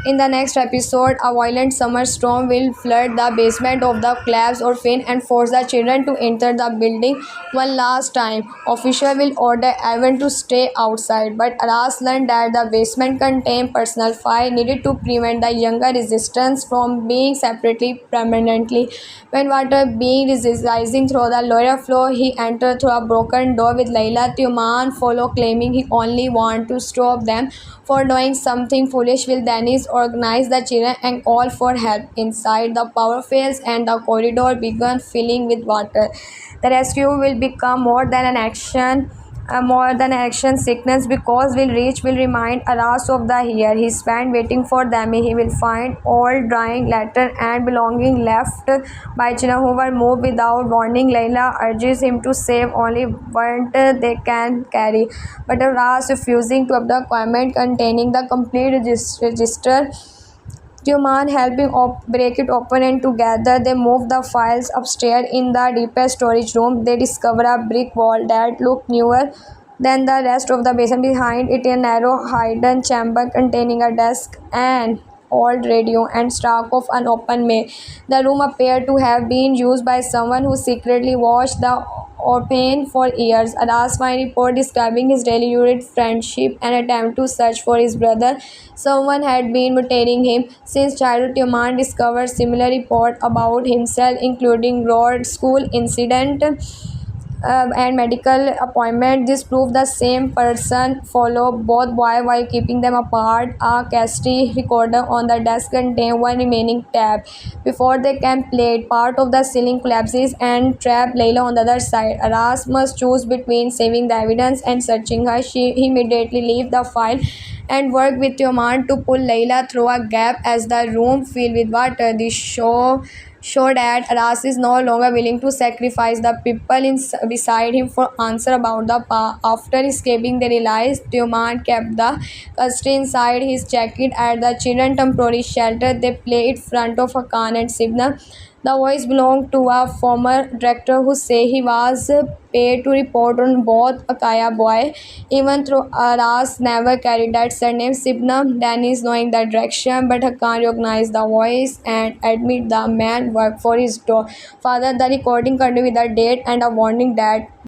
In the next episode, a violent summer storm will flood the basement of the collapsed orphan and force the children to enter the building one last time. Official will order everyone to stay outside, but Aras learned that the basement contained personal fire needed to prevent the younger resistance from being separately permanently. When water being rising through the lower floor, he entered through a broken door with Layla Tuman follow claiming he only want to stop them for doing something foolish. Will Dennis organize the children and call for help. Inside, the power fails and the corridor began filling with water. The rescue will become more than action sickness because will remind Aras of the year he spent waiting for them. He will find old drying letter and belonging left by children who were moved without warning. Layla urges him to save only what they can carry, but Aras refusing to abduct document containing the complete register. Tuman helping break it open, and together they move the files upstairs. In the deepest storage room, they discover a brick wall that looked newer than the rest of the basement. Behind it, a narrow hidden chamber containing a desk, an old radio, and stock of unopened mail. The room appeared to have been used by someone who secretly watched the orphan for years. A last mine report describing his deluded friendship and attempt to search for his brother. Someone had been mutating him since childhood. Tuman discovered similar report about himself, including road school incident and medical appointment. This proved the same person followed both boys while keeping them apart. A cassette recorder on the desk contained one remaining tab. Before they can play it, part of the ceiling collapses and trap Layla on the other side. Aras must choose between saving the evidence and searching her. He immediately leaves the file and work with Tuman to pull Layla through a gap as the room filled with water. The show that Aras is no longer willing to sacrifice the people beside him for answer about the past. After escaping, they realized Tuman kept the custody inside his jacket at the children temporary shelter. They play it front of Hakan and Sibna. The voice belonged to a former director who say he was paid to report on both Akaya Boy, even though Aras never carried that surname. Sibna Dennis knowing the direction, but Hakan recognized the voice and admit the man worked for his father. The recording continued with a date and a warning that